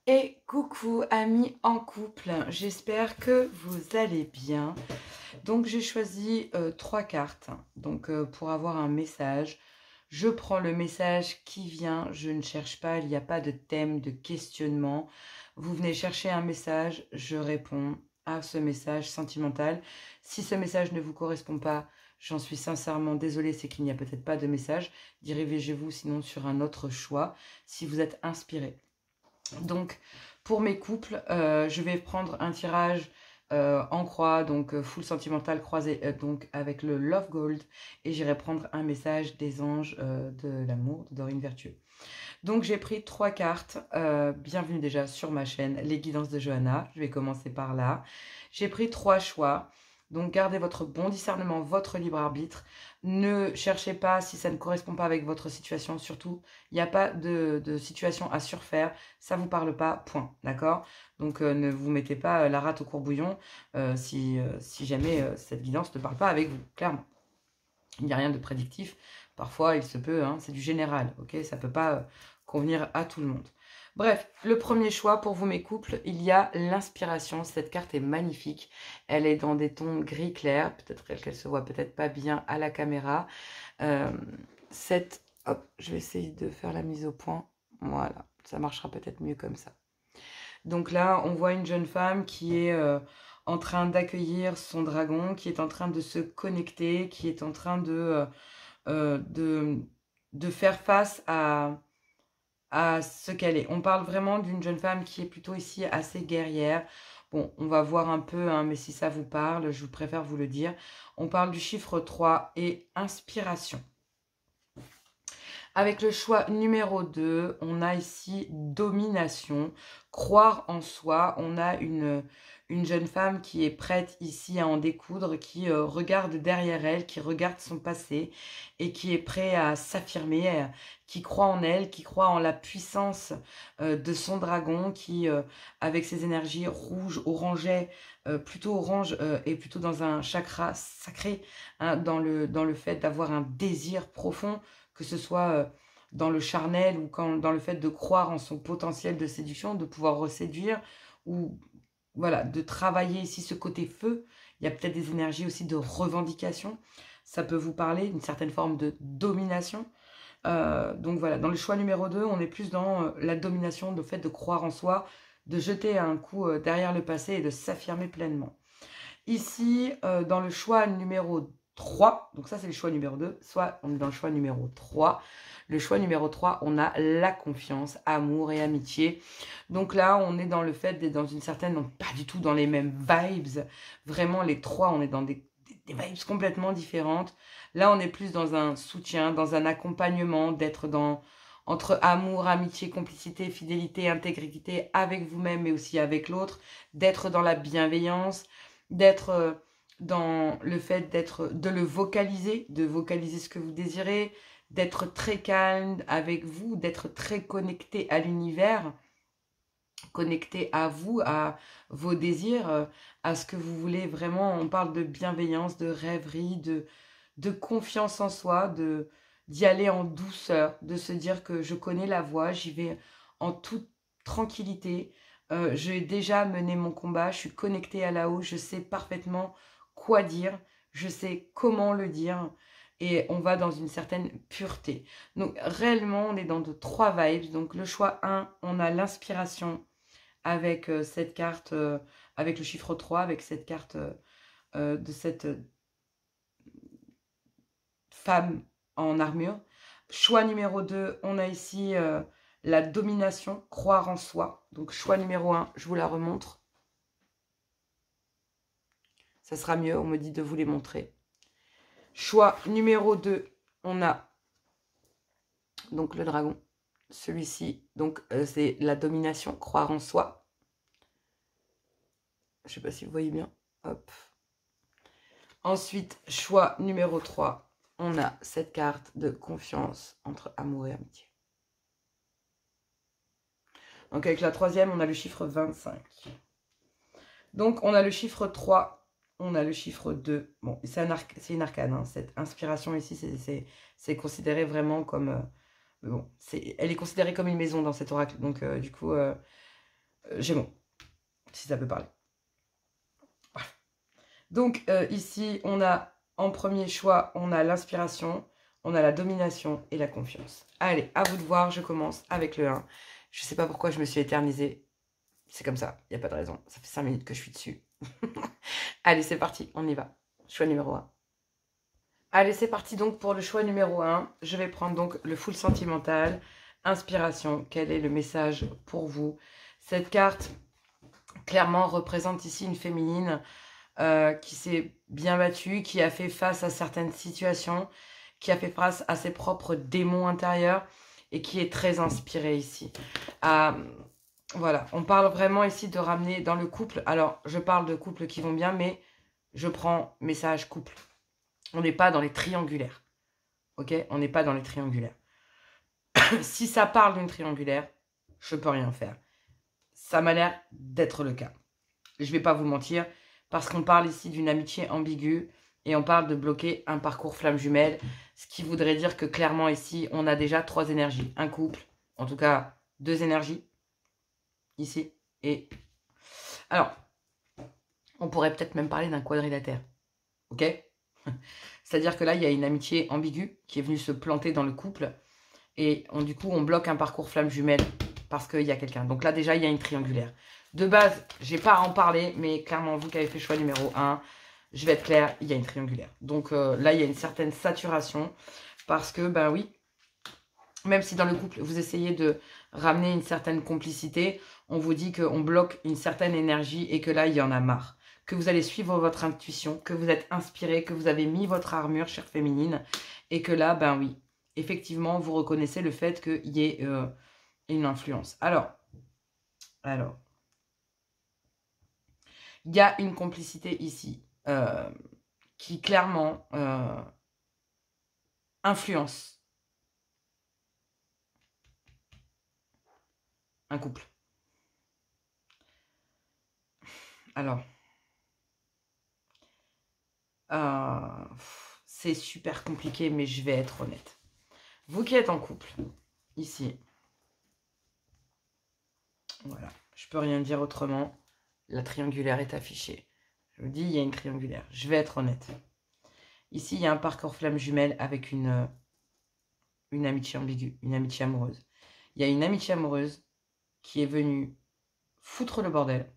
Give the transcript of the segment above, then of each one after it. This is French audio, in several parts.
Et coucou amis en couple, j'espère que vous allez bien. Donc j'ai choisi trois cartes pour avoir un message. Je prends le message qui vient, je ne cherche pas, il n'y a pas de thème, de questionnement. Vous venez chercher un message, je réponds à ce message sentimental. Si ce message ne vous correspond pas, j'en suis sincèrement désolée, c'est qu'il n'y a peut-être pas de message. Dirigez-vous sinon sur un autre choix si vous êtes inspiré. Donc, pour mes couples, je vais prendre un tirage en croix, donc full sentimental croisé, donc avec le Love Gold, et j'irai prendre un message des anges de l'amour de Dorine Vertueux. Donc, j'ai pris trois cartes. Bienvenue déjà sur ma chaîne, Les Guidances de Johanna. Je vais commencer par là. J'ai pris trois choix. Donc, gardez votre bon discernement, votre libre arbitre. Ne cherchez pas si ça ne correspond pas avec votre situation. Surtout, il n'y a pas de situation à surfaire. Ça ne vous parle pas, point. D'accord? Donc, ne vous mettez pas la rate au courbouillon si jamais cette guidance ne parle pas avec vous, clairement. Il n'y a rien de prédictif. Parfois, il se peut, hein, c'est du général, ok? Ça ne peut pas convenir à tout le monde. Bref, le premier choix pour vous mes couples, il y a l'inspiration. Cette carte est magnifique. Elle est dans des tons gris clair. Peut-être qu'elle se voit peut-être pas bien à la caméra. Hop, je vais essayer de faire la mise au point. Voilà, ça marchera peut-être mieux comme ça. Donc là, on voit une jeune femme qui est en train d'accueillir son dragon, qui est en train de se connecter, qui est en train euh, de, de faire face à ce qu'elle est. On parle vraiment d'une jeune femme qui est plutôt ici assez guerrière. Bon, on va voir un peu, hein, mais si ça vous parle, je préfère vous le dire. On parle du chiffre 3 et inspiration. Avec le choix numéro 2, on a ici domination, croire en soi. On a une jeune femme qui est prête ici à en découdre, qui regarde derrière elle, qui regarde son passé et qui est prête à s'affirmer, qui croit en elle, qui croit en la puissance de son dragon, qui, avec ses énergies rouges, orangées, plutôt orange et plutôt dans un chakra sacré, hein, dans le fait d'avoir un désir profond, que ce soit dans le charnel ou dans le fait de croire en son potentiel de séduction, de pouvoir reséduire, ou voilà, de travailler ici ce côté feu. Il y a peut-être des énergies aussi de revendication. Ça peut vous parler d'une certaine forme de domination. Donc voilà, dans le choix numéro 2, on est plus dans la domination, le fait de croire en soi, de jeter un coup derrière le passé et de s'affirmer pleinement. Ici, dans le choix numéro 3, donc ça c'est le choix numéro 2, soit on est dans le choix numéro 3. Le choix numéro 3, on a la confiance, amour et amitié. Donc là, on est dans le fait d'être dans une certaine, donc pas du tout dans les mêmes vibes. Vraiment, les trois, on est dans des vibes complètement différentes. Là, on est plus dans un soutien, dans un accompagnement, d'être dans entre amour, amitié, complicité, fidélité, intégrité avec vous-même mais aussi avec l'autre, d'être dans la bienveillance, d'être dans le fait de le vocaliser, de vocaliser ce que vous désirez, d'être très calme avec vous, d'être très connecté à l'univers, connecté à vous, à vos désirs, à ce que vous voulez vraiment. On parle de bienveillance, de rêverie, de confiance en soi, d'y aller en douceur, de se dire que je connais la voie, j'y vais en toute tranquillité. J'ai déjà mené mon combat, je suis connectée à là-haut, je sais parfaitement quoi dire, je sais comment le dire, et on va dans une certaine pureté. Donc réellement, on est dans de trois vibes. Donc le choix 1, on a l'inspiration avec cette carte, avec le chiffre 3, avec cette carte de cette femme en armure. Choix numéro 2, on a ici la domination, croire en soi. Donc choix numéro 1, je vous la remontre. Ça sera mieux, on me dit de vous les montrer. Choix numéro 2, on a donc le dragon. Celui-ci, donc c'est la domination, croire en soi. Je ne sais pas si vous voyez bien. Hop. Ensuite, choix numéro 3, on a cette carte de confiance entre amour et amitié. Donc avec la troisième, on a le chiffre 25. Donc on a le chiffre 3, on a le chiffre 2. Bon, c'est une arcane, hein. Cette inspiration ici, c'est considéré vraiment comme... bon, elle est considérée comme une maison dans cet oracle. Donc du coup, Gémeaux, si ça peut parler. Bref. Donc ici, on a en premier choix, on a l'inspiration, on a la domination et la confiance. Allez, à vous de voir, je commence avec le 1. Je ne sais pas pourquoi je me suis éternisée. C'est comme ça, il n'y a pas de raison. Ça fait 5 minutes que je suis dessus. Allez, c'est parti, on y va. Choix numéro 1. Allez, c'est parti donc pour le choix numéro 1. Je vais prendre donc le full sentimental. Inspiration, quel est le message pour vous? Cette carte, clairement, représente ici une féminine qui s'est bien battue, qui a fait face à certaines situations, qui a fait face à ses propres démons intérieurs et qui est très inspirée ici. Voilà, on parle vraiment ici de ramener dans le couple. Alors, je parle de couples qui vont bien, mais je prends message couple. On n'est pas dans les triangulaires. Ok? On n'est pas dans les triangulaires. Si ça parle d'une triangulaire, je peux rien faire. Ça m'a l'air d'être le cas. Je ne vais pas vous mentir, parce qu'on parle ici d'une amitié ambiguë et on parle de bloquer un parcours flamme jumelle, ce qui voudrait dire que clairement ici, on a déjà 3 énergies. Un couple, en tout cas 2 énergies, ici. Et alors, on pourrait peut-être même parler d'un quadrilatère. Ok? C'est-à-dire que là, il y a une amitié ambiguë qui est venue se planter dans le couple. Et du coup, on bloque un parcours flamme jumelle parce qu'il y a quelqu'un. Donc là, déjà, il y a une triangulaire. De base, je n'ai pas à en parler, mais clairement, vous qui avez fait choix numéro 1, je vais être claire, il y a une triangulaire. Donc là, il y a une certaine saturation parce que, ben oui, même si dans le couple, vous essayez de ramener une certaine complicité, on vous dit qu'on bloque une certaine énergie et que là, il y en a marre. Que vous allez suivre votre intuition, que vous êtes inspiré, que vous avez mis votre armure, chère féminine, et que là, ben oui, effectivement, vous reconnaissez le fait qu'il y ait une influence. Alors, il y a une complicité ici qui clairement influence un couple. Alors, c'est super compliqué, mais je vais être honnête. Vous qui êtes en couple, ici, voilà, je peux rien dire autrement. La triangulaire est affichée. Je vous dis, il y a une triangulaire. Je vais être honnête. Ici, il y a un parcours flamme jumelle avec une amitié ambiguë, une amitié amoureuse. Il y a une amitié amoureuse qui est venue foutre le bordel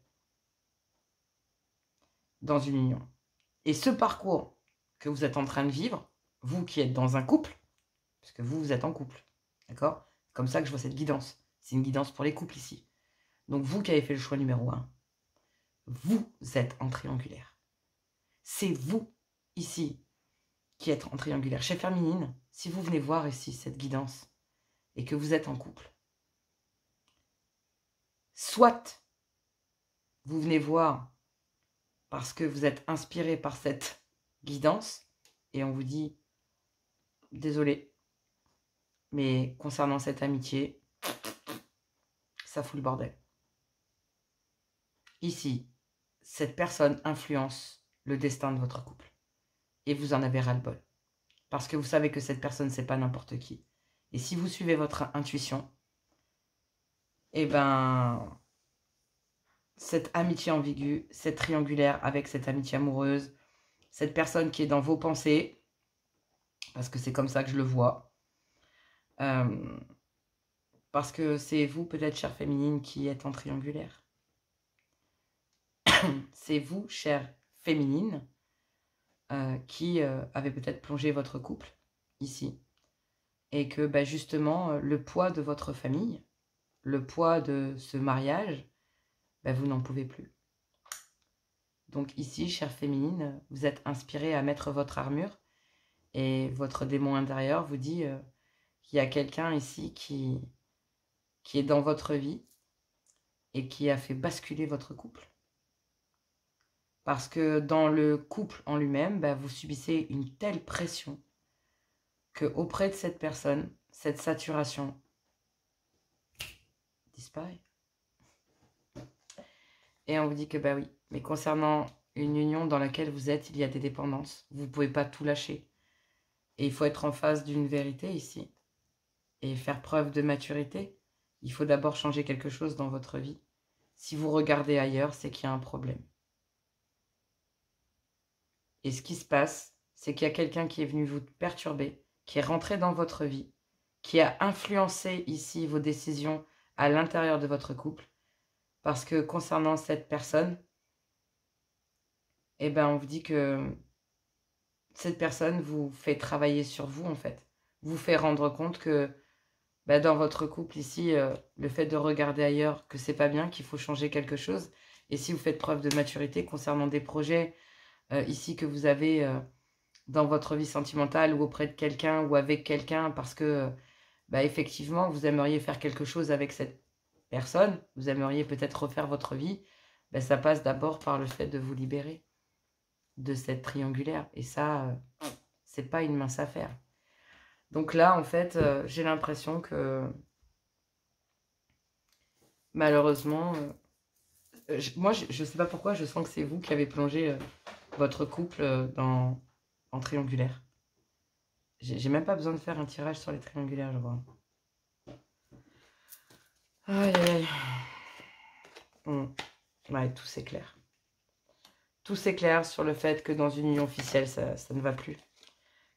dans une union. Et ce parcours que vous êtes en train de vivre, vous qui êtes dans un couple, parce que vous êtes en couple, d'accord? Comme ça que je vois cette guidance. C'est une guidance pour les couples ici. Donc vous qui avez fait le choix numéro 1, vous êtes en triangulaire. C'est vous, ici, qui êtes en triangulaire. Chère féminine, si vous venez voir ici cette guidance et que vous êtes en couple, soit vous venez voir parce que vous êtes inspiré par cette guidance et on vous dit « Désolé, mais concernant cette amitié, ça fout le bordel. » Ici, cette personne influence le destin de votre couple. Et vous en avez ras-le-bol. Parce que vous savez que cette personne, c'est pas n'importe qui. Et si vous suivez votre intuition, eh ben, cette amitié ambiguë, cette triangulaire avec cette amitié amoureuse, cette personne qui est dans vos pensées, parce que c'est comme ça que je le vois, parce que c'est vous, peut-être, chère féminine, qui êtes en triangulaire. C'est vous, chère féminine, qui avez peut-être plongé votre couple ici. Et que bah, justement, le poids de votre famille, le poids de ce mariage, bah, vous n'en pouvez plus. Donc ici, chère féminine, vous êtes inspirée à mettre votre armure et votre démon intérieur vous dit qu'il y a quelqu'un ici qui est dans votre vie et qui a fait basculer votre couple. Parce que dans le couple en lui-même, bah, vous subissez une telle pression qu'auprès de cette personne, cette saturation disparaît. Et on vous dit que bah oui, mais concernant une union dans laquelle vous êtes, il y a des dépendances. Vous ne pouvez pas tout lâcher. Et il faut être en face d'une vérité ici. Et faire preuve de maturité. Il faut d'abord changer quelque chose dans votre vie. Si vous regardez ailleurs, c'est qu'il y a un problème. Et ce qui se passe, c'est qu'il y a quelqu'un qui est venu vous perturber, qui est rentré dans votre vie, qui a influencé ici vos décisions à l'intérieur de votre couple. Parce que concernant cette personne, eh ben, on vous dit que cette personne vous fait travailler sur vous, en fait. Vous fait rendre compte que dans votre couple ici, le fait de regarder ailleurs, que c'est pas bien, qu'il faut changer quelque chose. Et si vous faites preuve de maturité concernant des projets ici que vous avez dans votre vie sentimentale ou auprès de quelqu'un ou avec quelqu'un, parce que effectivement, vous aimeriez faire quelque chose avec cette personne, vous aimeriez peut-être refaire votre vie, ça passe d'abord par le fait de vous libérer de cette triangulaire. Et ça, c'est pas une mince affaire. Donc là, en fait, j'ai l'impression que malheureusement, moi, je sais pas pourquoi, je sens que c'est vous qui avez plongé votre couple en triangulaire. J'ai même pas besoin de faire un tirage sur les triangulaires, je vois. Aïe, aïe, aïe. Ouais, tout s'éclaire. Tout s'éclaire sur le fait que dans une union officielle, ça ne va plus.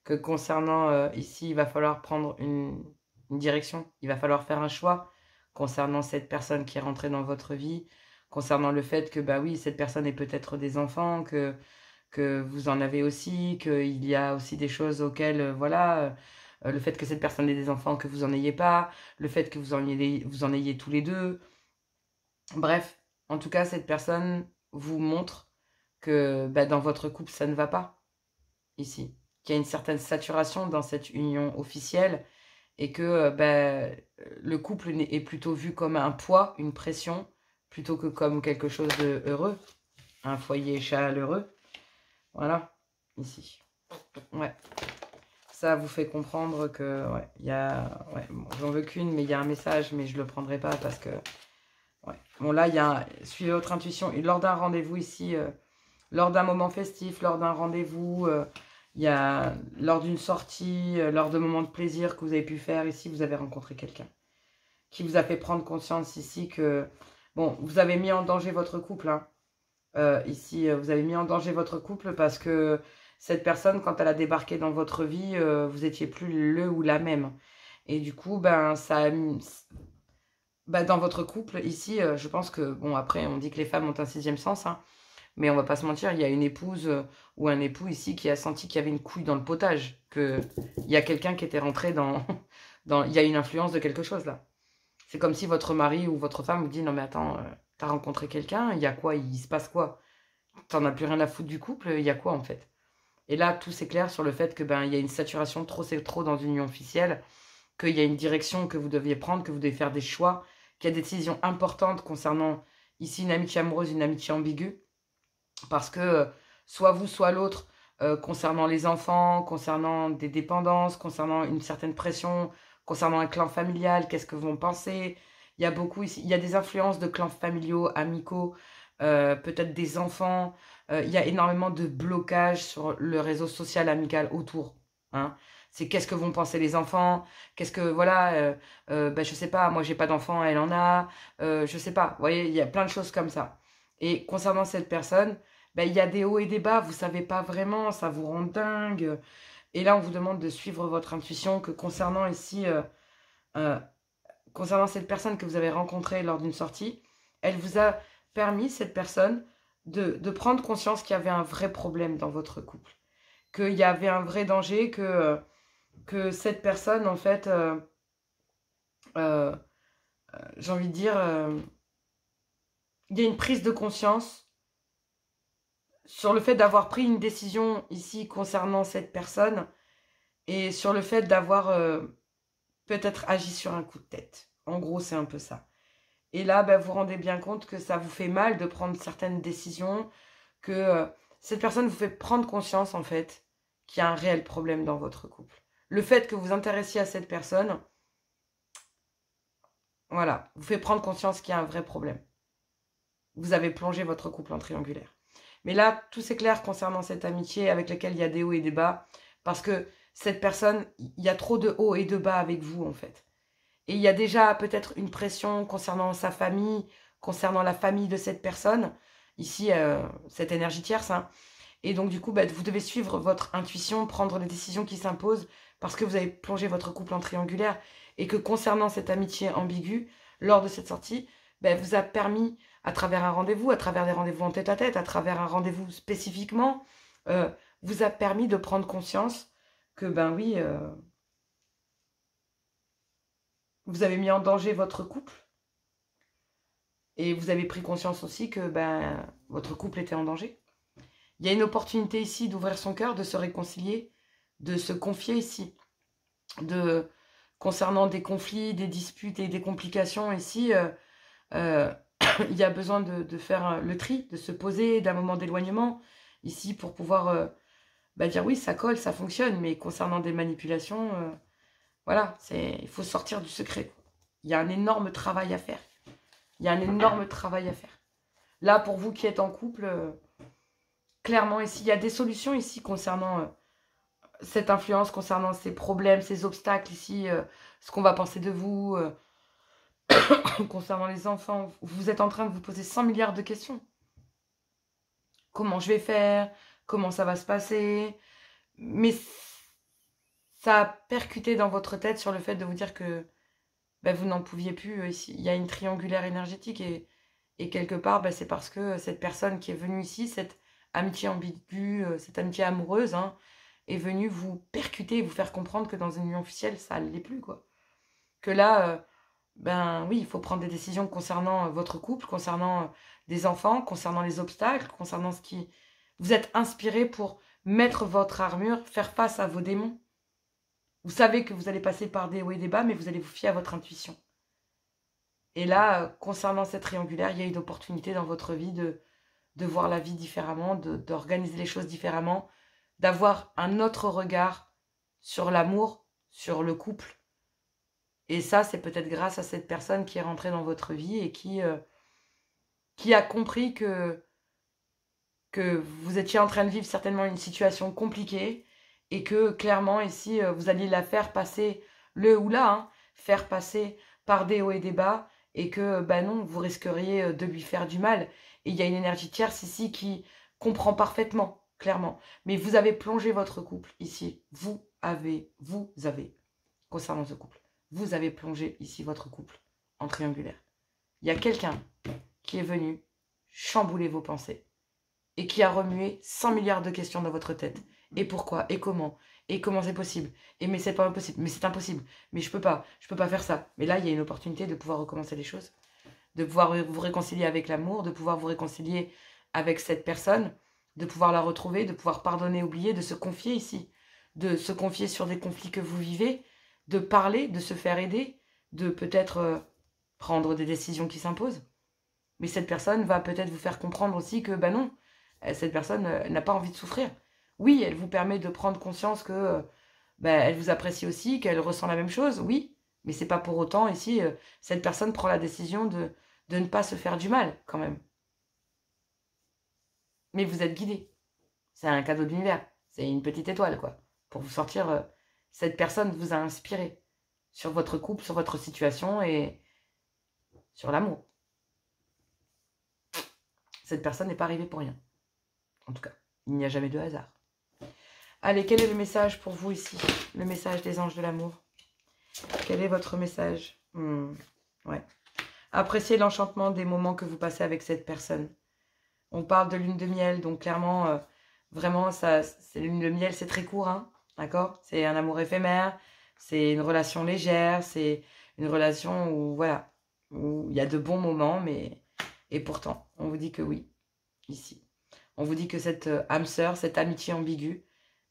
Que concernant ici, il va falloir prendre une direction. Il va falloir faire un choix concernant cette personne qui est rentrée dans votre vie. Concernant le fait que, oui, cette personne ait peut-être des enfants, que vous en avez aussi, qu'il y a aussi des choses auxquelles, voilà, le fait que cette personne ait des enfants, que vous en ayez pas, le fait que vous en ayez tous les deux. Bref, en tout cas, cette personne vous montre que dans votre couple, ça ne va pas, ici. Qu'il y a une certaine saturation dans cette union officielle et que le couple est plutôt vu comme un poids, une pression, plutôt que comme quelque chose de heureux, un foyer chaleureux. Voilà, ici. Ouais. Ça vous fait comprendre que, ouais, il y a... Ouais, bon, j'en veux qu'une, mais il y a un message, mais je le prendrai pas parce que... Ouais. Bon, là, il y a... Suivez votre intuition. Et lors d'un rendez-vous ici, lors d'un moment festif, lors d'un rendez-vous, il y a... Lors d'une sortie, lors de moments de plaisir que vous avez pu faire, ici, vous avez rencontré quelqu'un qui vous a fait prendre conscience ici que... Bon, vous avez mis en danger votre couple, hein. Ici, vous avez mis en danger votre couple parce que cette personne, quand elle a débarqué dans votre vie, vous étiez plus le ou la même. Et du coup, ça a mis... dans votre couple, ici, je pense que... Bon, après, on dit que les femmes ont un sixième sens, hein, mais on va pas se mentir, il y a une épouse ou un époux ici qui a senti qu'il y avait une couille dans le potage, qu'il y a quelqu'un qui était rentré dans... Il y a une influence de quelque chose, là. C'est comme si votre mari ou votre femme vous dit « Non, mais attends... T'as rencontré quelqu'un, il y a quoi? Il se passe quoi? T'en as plus rien à foutre du couple, il y a quoi en fait? » Et là, tout s'éclaire sur le fait que il y a une saturation, trop c'est trop dans une union officielle, qu'il y a une direction que vous deviez prendre, que vous devez faire des choix, qu'il y a des décisions importantes concernant ici une amitié amoureuse, une amitié ambiguë, parce que soit vous, soit l'autre, concernant les enfants, concernant des dépendances, concernant une certaine pression, concernant un clan familial, qu'est-ce que vont penser? Il y a beaucoup ici, il y a des influences de clans familiaux, amicaux, peut-être des enfants. Il y a énormément de blocages sur le réseau social amical autour. Hein. C'est qu'est-ce que vont penser les enfants? Qu'est-ce que, voilà, je sais pas, moi j'ai pas d'enfant, elle en a. Je sais pas, vous voyez, il y a plein de choses comme ça. Et concernant cette personne, il y a des hauts et des bas, vous savez pas vraiment, ça vous rend dingue. Et là, on vous demande de suivre votre intuition, que concernant ici... concernant cette personne que vous avez rencontrée lors d'une sortie, elle vous a permis, cette personne, de prendre conscience qu'il y avait un vrai problème dans votre couple. Qu'il y avait un vrai danger, que cette personne, en fait, j'ai envie de dire, il y a une prise de conscience sur le fait d'avoir pris une décision ici concernant cette personne et sur le fait d'avoir peut-être agi sur un coup de tête. En gros, c'est un peu ça. Et là, vous vous rendez bien compte que ça vous fait mal de prendre certaines décisions, que cette personne vous fait prendre conscience, en fait, qu'il y a un réel problème dans votre couple. Le fait que vous vous intéressiez à cette personne, voilà, vous fait prendre conscience qu'il y a un vrai problème. Vous avez plongé votre couple en triangulaire. Mais là, tout s'éclaire concernant cette amitié avec laquelle il y a des hauts et des bas, parce que cette personne, il y a trop de hauts et de bas avec vous, en fait. Et il y a déjà peut-être une pression concernant sa famille, concernant la famille de cette personne. Ici, cette énergie tierce. Hein. Et donc, du coup, bah, vous devez suivre votre intuition, prendre les décisions qui s'imposent parce que vous avez plongé votre couple en triangulaire et que concernant cette amitié ambiguë, lors de cette sortie, bah, vous a permis, à travers un rendez-vous, à travers des rendez-vous en tête-à-tête, à travers un rendez-vous spécifiquement, vous a permis de prendre conscience que, ben oui, vous avez mis en danger votre couple et vous avez pris conscience aussi que ben, votre couple était en danger. Il y a une opportunité ici d'ouvrir son cœur, de se réconcilier, de se confier ici, concernant des conflits, des disputes et des complications ici, il y a besoin de faire le tri, de se poser d'un moment d'éloignement ici pour pouvoir dire oui, ça colle, ça fonctionne, mais concernant des manipulations, voilà, il faut sortir du secret. Il y a un énorme travail à faire. Il y a un énorme travail à faire. Là, pour vous qui êtes en couple, clairement, ici, il y a des solutions ici concernant cette influence, concernant ces problèmes, ces obstacles ici, ce qu'on va penser de vous, concernant les enfants. Vous êtes en train de vous poser 100 milliards de questions. Comment je vais faire? Comment ça va se passer? Mais ça a percuté dans votre tête sur le fait de vous dire que ben, vous n'en pouviez plus ici. Il y a une triangulaire énergétique et quelque part, ben, c'est parce que cette personne qui est venue ici, cette amitié ambiguë, cette amitié amoureuse, hein, est venue vous percuter et vous faire comprendre que dans une union officielle, ça ne l'est plus, quoi. Que là, ben oui, il faut prendre des décisions concernant votre couple, concernant des enfants, concernant les obstacles, concernant ce qui... Vous êtes inspiré pour mettre votre armure, faire face à vos démons. Vous savez que vous allez passer par des hauts et des bas, mais vous allez vous fier à votre intuition. Et là, concernant cette triangulaire, il y a une opportunité dans votre vie de voir la vie différemment, d'organiser les choses différemment, d'avoir un autre regard sur l'amour, sur le couple. Et ça, c'est peut-être grâce à cette personne qui est rentrée dans votre vie et qui a compris que vous étiez en train de vivre certainement une situation compliquée et que clairement ici, vous alliez la faire passer le ou là, hein, faire passer par des hauts et des bas et que ben non, vous risqueriez de lui faire du mal. Et il y a une énergie tierce ici qui comprend parfaitement, clairement. Mais vous avez plongé votre couple ici. Vous avez, concernant ce couple, vous avez plongé ici votre couple en triangulaire. Il y a quelqu'un qui est venu chambouler vos pensées et qui a remué 100 milliards de questions dans votre tête. Et pourquoi? Et comment c'est possible? Et mais c'est pas impossible, mais c'est impossible, mais je peux pas faire ça. Mais là, il y a une opportunité de pouvoir recommencer les choses, de pouvoir vous réconcilier avec l'amour, de pouvoir vous réconcilier avec cette personne, de pouvoir la retrouver, de pouvoir pardonner, oublier, de se confier ici, de se confier sur des conflits que vous vivez, de parler, de se faire aider, de peut-être prendre des décisions qui s'imposent. Mais cette personne va peut-être vous faire comprendre aussi que, ben non, cette personne n'a pas envie de souffrir. Oui, elle vous permet de prendre conscience que elle vous apprécie aussi, qu'elle ressent la même chose, oui, mais c'est pas pour autant ici, cette personne prend la décision de ne pas se faire du mal, quand même. Mais vous êtes guidé. C'est un cadeau de l'univers. C'est une petite étoile, quoi. Pour vous sortir, cette personne vous a inspiré sur votre couple, sur votre situation et sur l'amour. Cette personne n'est pas arrivée pour rien. En tout cas, il n'y a jamais de hasard. Allez, quel est le message pour vous ici? Le message des anges de l'amour. Quel est votre message? Ouais. Appréciez l'enchantement des moments que vous passez avec cette personne. On parle de lune de miel, donc clairement, vraiment, lune de miel, c'est très court, hein, d'accord? C'est un amour éphémère, c'est une relation légère, c'est une relation où, voilà, où il y a de bons moments, mais... Et pourtant, on vous dit que oui, ici. On vous dit que cette âme sœur, cette amitié ambiguë,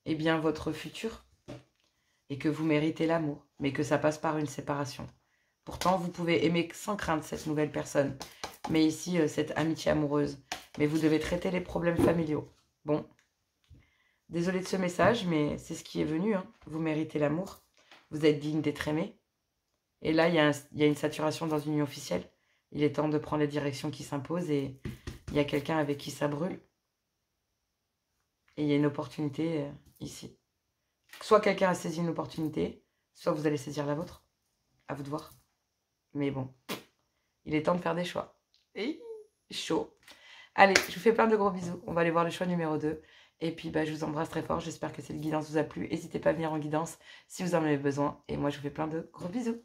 est bien votre futur et que vous méritez l'amour, mais que ça passe par une séparation. Pourtant, vous pouvez aimer sans crainte cette nouvelle personne, mais ici, cette amitié amoureuse. Mais vous devez traiter les problèmes familiaux. Bon, désolée de ce message, mais c'est ce qui est venu. Hein. Vous méritez l'amour, vous êtes digne d'être aimé. Et là, il y a une saturation dans une union officielle. Il est temps de prendre les directions qui s'imposent et il y a quelqu'un avec qui ça brûle. Et il y a une opportunité ici. Soit quelqu'un a saisi une opportunité, soit vous allez saisir la vôtre. À vous de voir. Mais bon, il est temps de faire des choix. Et chaud. Allez, je vous fais plein de gros bisous. On va aller voir le choix numéro 2. Et puis, je vous embrasse très fort. J'espère que cette guidance vous a plu. N'hésitez pas à venir en guidance si vous en avez besoin. Et moi, je vous fais plein de gros bisous.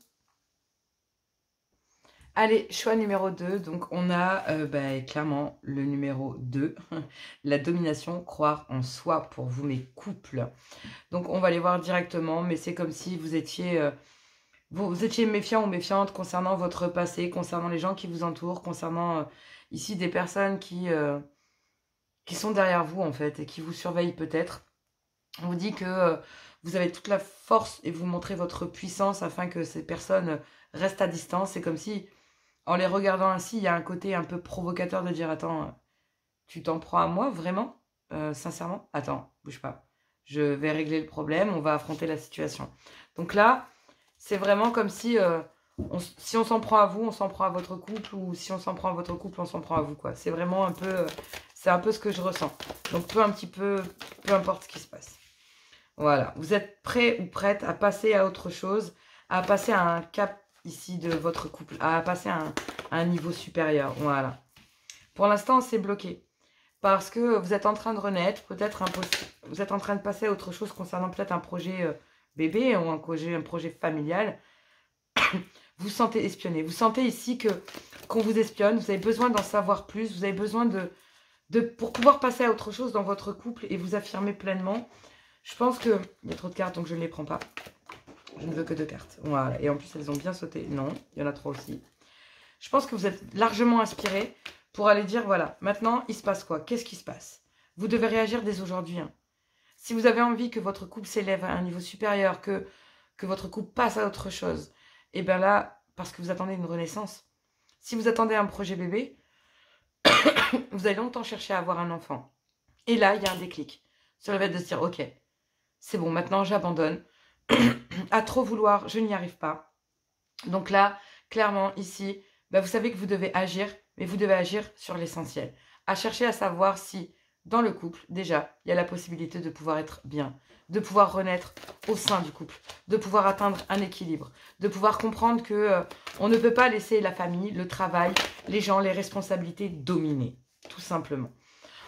Allez, choix numéro 2. Donc, on a clairement le numéro 2. La domination, croire en soi pour vous, mes couples. Donc, on va les voir directement. Mais c'est comme si vous étiez... vous étiez méfiant ou méfiante concernant votre passé, concernant les gens qui vous entourent, concernant ici des personnes qui sont derrière vous en fait et qui vous surveillent peut-être. On vous dit que vous avez toute la force et vous montrez votre puissance afin que ces personnes restent à distance. C'est comme si, en les regardant ainsi, il y a un côté un peu provocateur de dire « Attends, tu t'en prends à moi vraiment sincèrement? Attends, bouge pas. Je vais régler le problème, on va affronter la situation. » Donc là, c'est vraiment comme si, si on s'en prend à vous, on s'en prend à votre couple, ou si on s'en prend à votre couple, on s'en prend à vous, quoi. C'est vraiment un peu, c'est un peu ce que je ressens. Donc, peu importe ce qui se passe. Voilà, vous êtes prêt ou prête à passer à autre chose, à passer à un cap ici de votre couple, à passer à un niveau supérieur, voilà. Pour l'instant, c'est bloqué. Parce que vous êtes en train de renaître, peut-être vous êtes en train de passer à autre chose concernant peut-être un projet bébé ou un projet familial. Vous sentez espionné. Vous sentez ici qu'on vous espionne. Vous avez besoin d'en savoir plus. Vous avez besoin pour pouvoir passer à autre chose dans votre couple et vous affirmer pleinement. Je pense qu'il y a trop de cartes, donc je ne les prends pas. Je ne veux que 2 cartes. Voilà. Et en plus, elles ont bien sauté. Non, il y en a 3 aussi. Je pense que vous êtes largement inspiré pour aller dire, voilà, maintenant, il se passe quoi? Qu'est-ce qui se passe? Vous devez réagir dès aujourd'hui. Hein. Si vous avez envie que votre couple s'élève à un niveau supérieur, que votre couple passe à autre chose, et bien là, parce que vous attendez une renaissance. Si vous attendez un projet bébé, vous allez longtemps chercher à avoir un enfant. Et là, il y a un déclic. Sur le fait de se dire, ok, c'est bon, maintenant j'abandonne. À trop vouloir, je n'y arrive pas. Donc là, clairement, ici, vous savez que vous devez agir, mais vous devez agir sur l'essentiel. À chercher à savoir si, dans le couple, déjà, il y a la possibilité de pouvoir être bien, de pouvoir renaître au sein du couple, de pouvoir atteindre un équilibre, de pouvoir comprendre que on ne peut pas laisser la famille, le travail, les gens, les responsabilités dominer, tout simplement.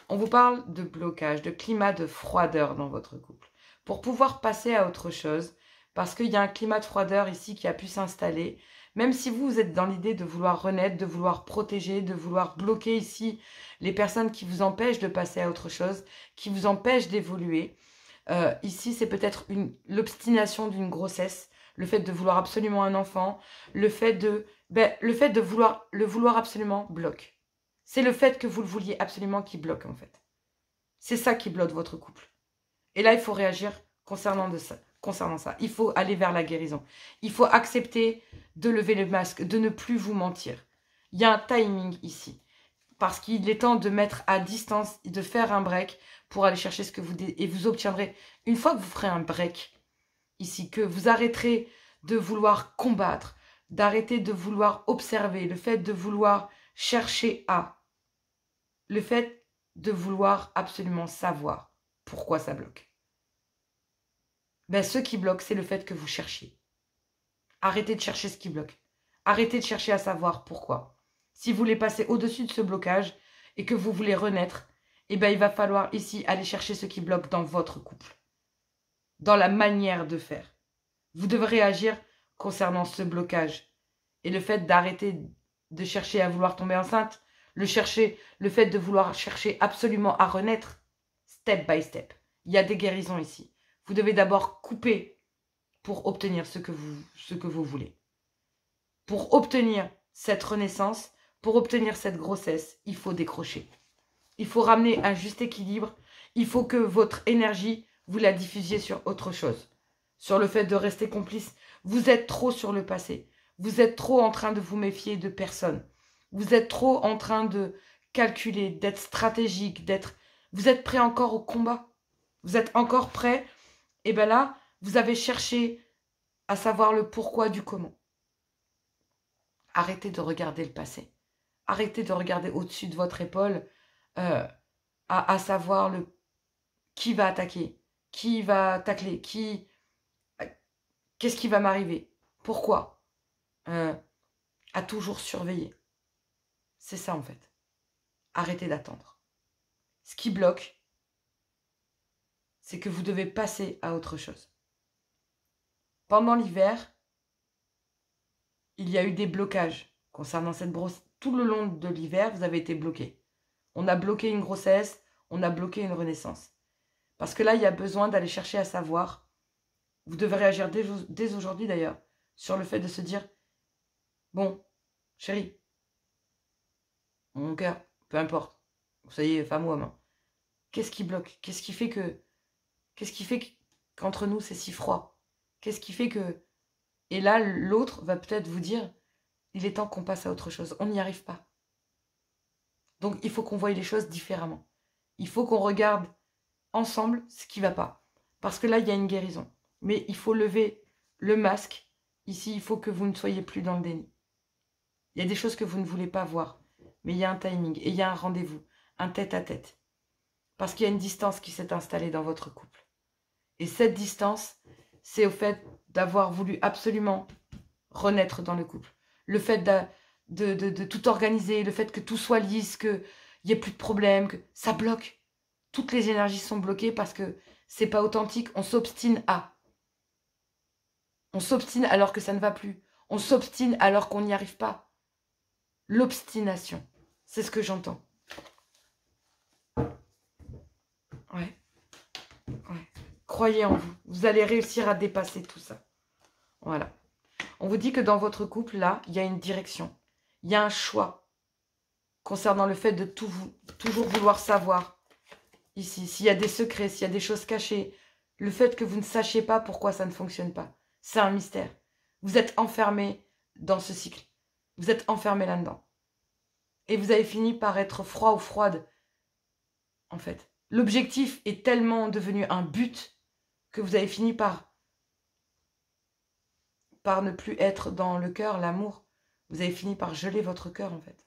On vous parle de blocage, de climat de froideur dans votre couple. Pour pouvoir passer à autre chose, parce qu'il y a un climat de froideur ici qui a pu s'installer, même si vous êtes dans l'idée de vouloir renaître, de vouloir protéger, de vouloir bloquer ici les personnes qui vous empêchent de passer à autre chose, qui vous empêchent d'évoluer. Ici, c'est peut-être l'obstination d'une grossesse, le fait de vouloir absolument un enfant, le fait de vouloir absolument bloque. C'est le fait que vous le vouliez absolument qui bloque en fait. C'est ça qui bloque votre couple. Et là, il faut réagir concernant ça. Il faut aller vers la guérison. Il faut accepter de lever le masque, de ne plus vous mentir. Il y a un timing ici. Parce qu'il est temps de mettre à distance, de faire un break pour aller chercher ce que vous... Et vous obtiendrez, une fois que vous ferez un break ici, que vous arrêterez de vouloir combattre, d'arrêter de vouloir observer, le fait de vouloir chercher le fait de vouloir absolument savoir pourquoi ça bloque. Ce qui bloque, c'est le fait que vous cherchiez. Arrêtez de chercher ce qui bloque. Arrêtez de chercher à savoir pourquoi. Si vous voulez passer au-dessus de ce blocage et que vous voulez renaître, il va falloir ici aller chercher ce qui bloque dans votre couple. Dans la manière de faire. Vous devrez agir concernant ce blocage. Et le fait d'arrêter de chercher à vouloir tomber enceinte, le fait de vouloir chercher absolument à renaître, step by step. Il y a des guérisons ici. Vous devez d'abord couper pour obtenir ce que vous voulez. Pour obtenir cette renaissance, pour obtenir cette grossesse, il faut décrocher. Il faut ramener un juste équilibre. Il faut que votre énergie, vous la diffusiez sur autre chose. Sur le fait de rester complice. Vous êtes trop sur le passé. Vous êtes trop en train de vous méfier de personne. Vous êtes trop en train de calculer, d'être stratégique, Vous êtes prêt encore au combat. Vous êtes encore prêt. Et là, vous avez cherché à savoir le pourquoi du comment. Arrêtez de regarder le passé. Arrêtez de regarder au-dessus de votre épaule à savoir qui va attaquer, qui va tacler, qu'est-ce qui va m'arriver, pourquoi. À toujours surveiller. c'est ça en fait. Arrêtez d'attendre. Ce qui bloque, c'est que vous devez passer à autre chose. Pendant l'hiver, il y a eu des blocages concernant cette brosse. Tout le long de l'hiver, vous avez été bloqué. On a bloqué une grossesse, on a bloqué une renaissance. Parce que là, il y a besoin d'aller chercher à savoir. Vous devez réagir dès aujourd'hui d'ailleurs sur le fait de se dire, bon, chérie, mon cœur, peu importe, vous soyez femme ou homme, hein, qu'est-ce qui bloque? Qu'est-ce qui fait qu'entre nous c'est si froid? Qu'est-ce qui fait que... Et là, l'autre va peut-être vous dire, il est temps qu'on passe à autre chose. On n'y arrive pas. Donc, il faut qu'on voie les choses différemment. Il faut qu'on regarde ensemble ce qui ne va pas. Parce que là, il y a une guérison. Mais il faut lever le masque. Ici, il faut que vous ne soyez plus dans le déni. Il y a des choses que vous ne voulez pas voir. Mais il y a un timing et il y a un rendez-vous, un tête-à-tête. Parce qu'il y a une distance qui s'est installée dans votre couple. Et cette distance, c'est au fait d'avoir voulu absolument renaître dans le couple. Le fait de tout organiser, le fait que tout soit lisse, qu'il n'y ait plus de problème, que ça bloque. Toutes les énergies sont bloquées parce que c'est pas authentique. On s'obstine à. On s'obstine alors que ça ne va plus. On s'obstine alors qu'on n'y arrive pas. L'obstination, c'est ce que j'entends. Ouais. Croyez en vous. Vous allez réussir à dépasser tout ça. Voilà. On vous dit que dans votre couple, là, il y a une direction. Il y a un choix concernant le fait de toujours vouloir savoir. Ici, s'il y a des secrets, s'il y a des choses cachées. Le fait que vous ne sachiez pas pourquoi ça ne fonctionne pas. C'est un mystère. Vous êtes enfermé dans ce cycle. Vous êtes enfermé là-dedans. Et vous avez fini par être froid ou froide. En fait, l'objectif est tellement devenu un but que vous avez fini par ne plus être dans le cœur, l'amour. Vous avez fini par geler votre cœur, en fait.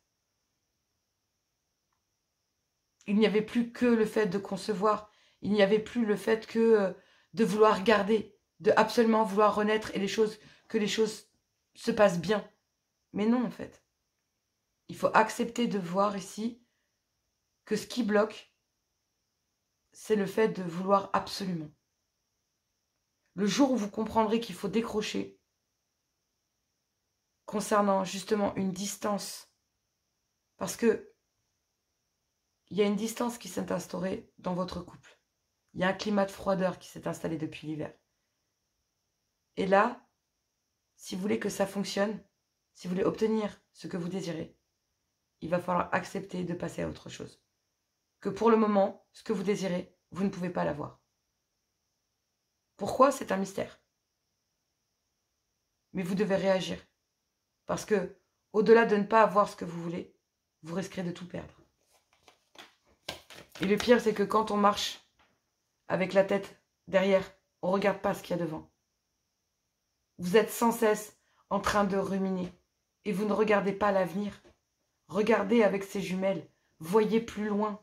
Il n'y avait plus que le fait de concevoir. Il n'y avait plus le fait que de vouloir garder, de absolument vouloir renaître et que les choses se passent bien. Mais non, en fait. Il faut accepter de voir ici que ce qui bloque, c'est le fait de vouloir absolument. Le jour où vous comprendrez qu'il faut décrocher concernant justement une distance, parce que il y a une distance qui s'est instaurée dans votre couple. Il y a un climat de froideur qui s'est installé depuis l'hiver. Et là, si vous voulez que ça fonctionne, si vous voulez obtenir ce que vous désirez, il va falloir accepter de passer à autre chose. Que pour le moment, ce que vous désirez, vous ne pouvez pas l'avoir. Pourquoi? C'est un mystère. Mais vous devez réagir. Parce que, au-delà de ne pas avoir ce que vous voulez, vous risquerez de tout perdre. Et le pire, c'est que quand on marche avec la tête derrière, on ne regarde pas ce qu'il y a devant. Vous êtes sans cesse en train de ruminer. Et vous ne regardez pas l'avenir. Regardez avec ces jumelles. Voyez plus loin.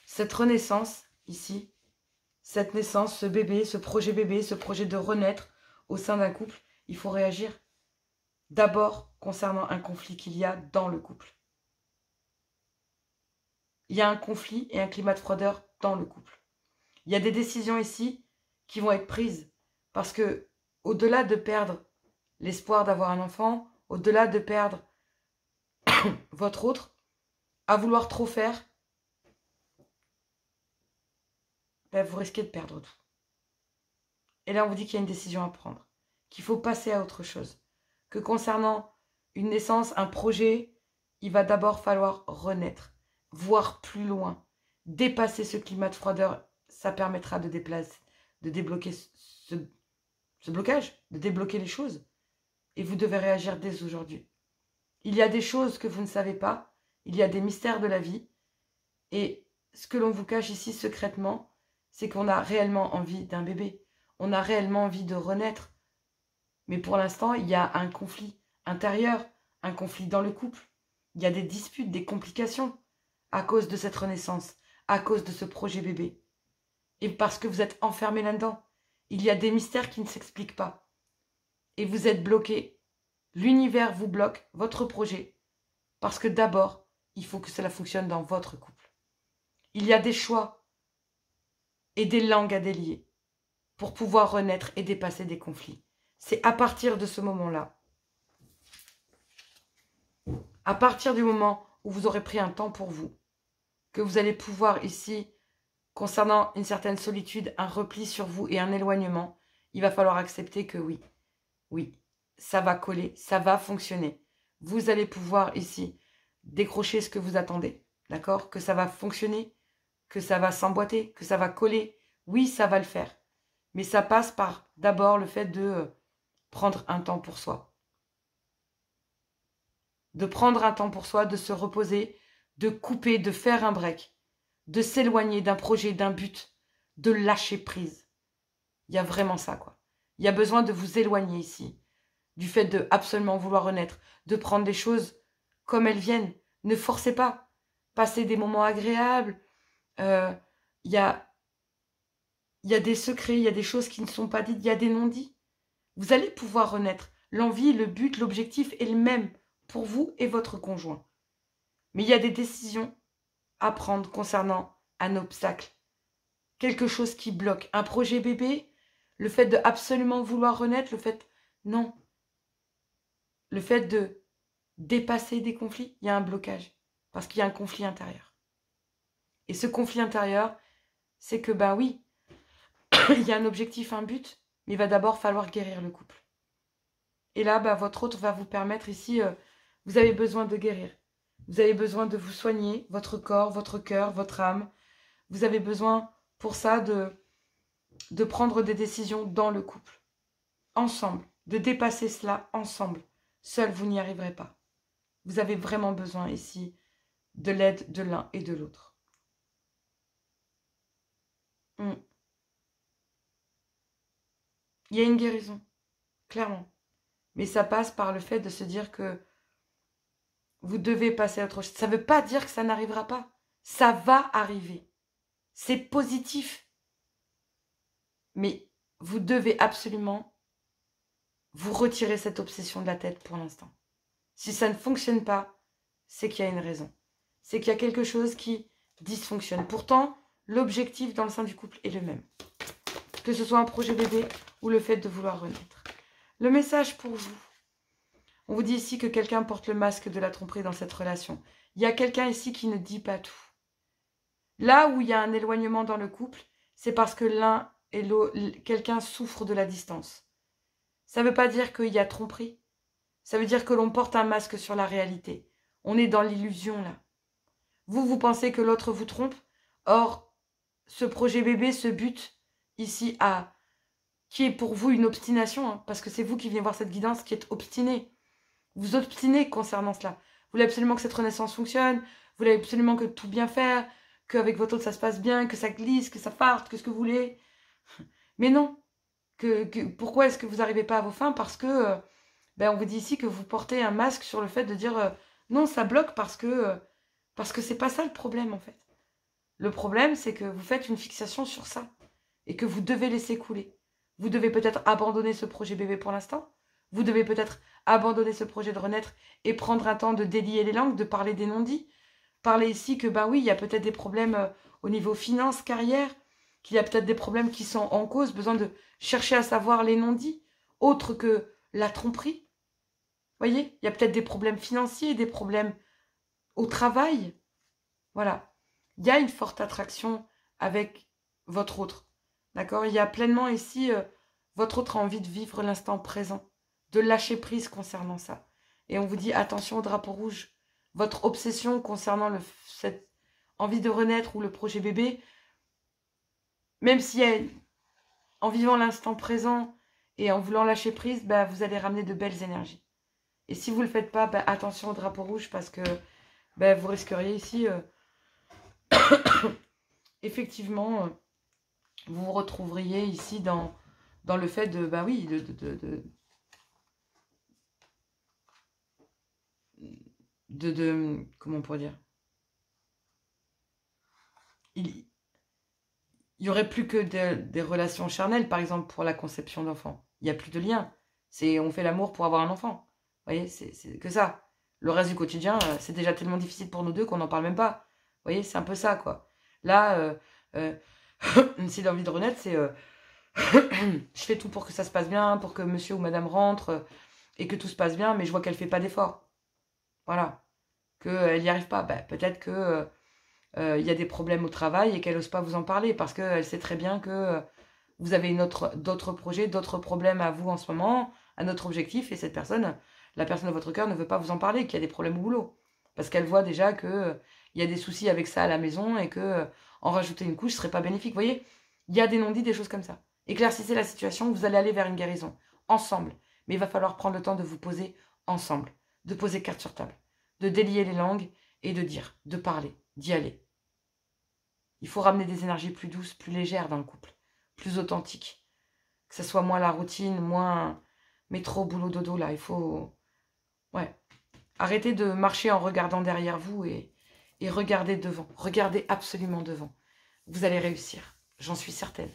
Cette renaissance, ici, cette naissance, ce bébé, ce projet de renaître au sein d'un couple, il faut réagir d'abord concernant un conflit qu'il y a dans le couple. Il y a un conflit et un climat de froideur dans le couple. Il y a des décisions ici qui vont être prises parce que, au-delà de perdre l'espoir d'avoir un enfant, au-delà de perdre votre autre, à vouloir trop faire, ben vous risquez de perdre tout. Et là, on vous dit qu'il y a une décision à prendre, qu'il faut passer à autre chose, que concernant une naissance, un projet, il va d'abord falloir renaître, voir plus loin, dépasser ce climat de froideur. Ça permettra de débloquer ce blocage, de débloquer les choses. Et vous devez réagir dès aujourd'hui. Il y a des choses que vous ne savez pas, il y a des mystères de la vie, et ce que l'on vous cache ici secrètement, c'est qu'on a réellement envie d'un bébé, on a réellement envie de renaître. Mais pour l'instant, il y a un conflit intérieur, un conflit dans le couple. Il y a des disputes, des complications à cause de cette renaissance, à cause de ce projet bébé. Et parce que vous êtes enfermés là-dedans, il y a des mystères qui ne s'expliquent pas. Et vous êtes bloqués l'univers vous bloque votre projet. Parce que d'abord, il faut que cela fonctionne dans votre couple. Il y a des choix et des langues à délier pour pouvoir renaître et dépasser des conflits. C'est à partir de ce moment-là, à partir du moment où vous aurez pris un temps pour vous, que vous allez pouvoir ici, concernant une certaine solitude, un repli sur vous et un éloignement, il va falloir accepter que oui, oui, ça va coller, ça va fonctionner. Vous allez pouvoir ici décrocher ce que vous attendez, d'accord? Que ça va fonctionner, que ça va s'emboîter, que ça va coller. Oui, ça va le faire. Mais ça passe par d'abord le fait de prendre un temps pour soi. De prendre un temps pour soi, de se reposer, de couper, de faire un break, de s'éloigner d'un projet, d'un but, de lâcher prise. Il y a vraiment ça, quoi. Il y a besoin de vous éloigner ici, du fait de absolument vouloir renaître, de prendre les choses comme elles viennent. Ne forcez pas. Passez des moments agréables. Il y a des secrets, il y a des choses qui ne sont pas dites, il y a des non-dits. Vous allez pouvoir renaître. L'envie, le but, l'objectif est le même pour vous et votre conjoint. Mais il y a des décisions à prendre concernant un obstacle. Quelque chose qui bloque. Un projet bébé, le fait de absolument vouloir renaître, le fait... Non. Le fait de dépasser des conflits, il y a un blocage. Parce qu'il y a un conflit intérieur. Et ce conflit intérieur, c'est que, ben oui, il y a un objectif, un but, mais il va d'abord falloir guérir le couple. Et là, bah, votre autre va vous permettre ici, vous avez besoin de guérir. Vous avez besoin de vous soigner, votre corps, votre cœur, votre âme. Vous avez besoin pour ça de prendre des décisions dans le couple. Ensemble. De dépasser cela ensemble. Seul, vous n'y arriverez pas. Vous avez vraiment besoin ici de l'aide de l'un et de l'autre. Il y a une guérison, clairement. Mais ça passe par le fait de se dire que vous devez passer à autre chose. Ça ne veut pas dire que ça n'arrivera pas. Ça va arriver. C'est positif. Mais vous devez absolument vous retirer cette obsession de la tête pour l'instant. Si ça ne fonctionne pas, c'est qu'il y a une raison. C'est qu'il y a quelque chose qui dysfonctionne. Pourtant, l'objectif dans le sein du couple est le même. Que ce soit un projet bébé ou le fait de vouloir renaître. Le message pour vous. On vous dit ici que quelqu'un porte le masque de la tromperie dans cette relation. Il y a quelqu'un ici qui ne dit pas tout. Là où il y a un éloignement dans le couple, c'est parce que l'un et l'autre, quelqu'un souffre de la distance. Ça ne veut pas dire qu'il y a tromperie. Ça veut dire que l'on porte un masque sur la réalité. On est dans l'illusion là. Vous pensez que l'autre vous trompe. Or, ce projet bébé, ce but ici qui est pour vous une obstination, hein, parce que c'est vous qui venez voir cette guidance qui est obstiné. Vous obstinez concernant cela. Vous voulez absolument que cette renaissance fonctionne. Vous voulez absolument que tout bien faire, qu'avec votre autre ça se passe bien, que ça glisse, que ça parte, que ce que vous voulez. Mais non. Pourquoi est-ce que vous n'arrivez pas à vos fins? Parce que on vous dit ici que vous portez un masque sur le fait de dire non, ça bloque parce que c'est pas ça le problème en fait. Le problème, c'est que vous faites une fixation sur ça et que vous devez laisser couler. Vous devez peut-être abandonner ce projet bébé pour l'instant. Vous devez peut-être abandonner ce projet de renaître et prendre un temps de délier les langues, de parler des non-dits. Parler ici que, oui, il y a peut-être des problèmes au niveau finance, carrière, qu'il y a peut-être des problèmes qui sont en cause, besoin de chercher à savoir les non-dits, autres que la tromperie. Vous voyez, il y a peut-être des problèmes financiers, des problèmes au travail. Voilà. Il y a une forte attraction avec votre autre. D'accord? Il y a pleinement ici, votre autre a envie de vivre l'instant présent, de lâcher prise concernant ça. Et on vous dit, attention au drapeau rouge. Votre obsession concernant cette envie de renaître ou le projet bébé, même si en vivant l'instant présent et en voulant lâcher prise, vous allez ramener de belles énergies. Et si vous ne le faites pas, attention au drapeau rouge parce que vous risqueriez ici, effectivement, vous vous retrouveriez ici dans le fait de, oui, comment on pourrait dire, il y aurait plus que des relations charnelles, par exemple pour la conception d'enfants. Il n'y a plus de lien. On fait l'amour pour avoir un enfant. Vous voyez, c'est que ça. Le reste du quotidien, c'est déjà tellement difficile pour nous deux qu'on n'en parle même pas. Vous voyez, c'est un peu ça, quoi. Là, si l'envie de renaître, c'est... je fais tout pour que ça se passe bien, pour que monsieur ou madame rentre, et que tout se passe bien, mais je vois qu'elle ne fait pas d'effort. Voilà. Qu'elle n'y arrive pas. Ben, peut-être que y a des problèmes au travail et qu'elle n'ose pas vous en parler, parce qu'elle sait très bien que vous avez d'autres projets, d'autres problèmes à vous en ce moment, à notre objectif, et cette personne, la personne de votre cœur ne veut pas vous en parler, qu'il y a des problèmes au boulot. Parce qu'elle voit déjà qu'il y a des soucis avec ça à la maison et que en rajouter une couche ne serait pas bénéfique. Vous voyez, il y a des non-dits, des choses comme ça. Éclaircissez la situation, vous allez aller vers une guérison, ensemble. Mais il va falloir prendre le temps de vous poser ensemble, de poser carte sur table, de délier les langues et de dire, de parler, d'y aller. Il faut ramener des énergies plus douces, plus légères dans le couple, plus authentiques. Que ce soit moins la routine, moins métro, boulot, dodo, là. Il faut... Ouais. Arrêtez de marcher en regardant derrière vous et regardez devant. Regardez absolument devant. Vous allez réussir. J'en suis certaine.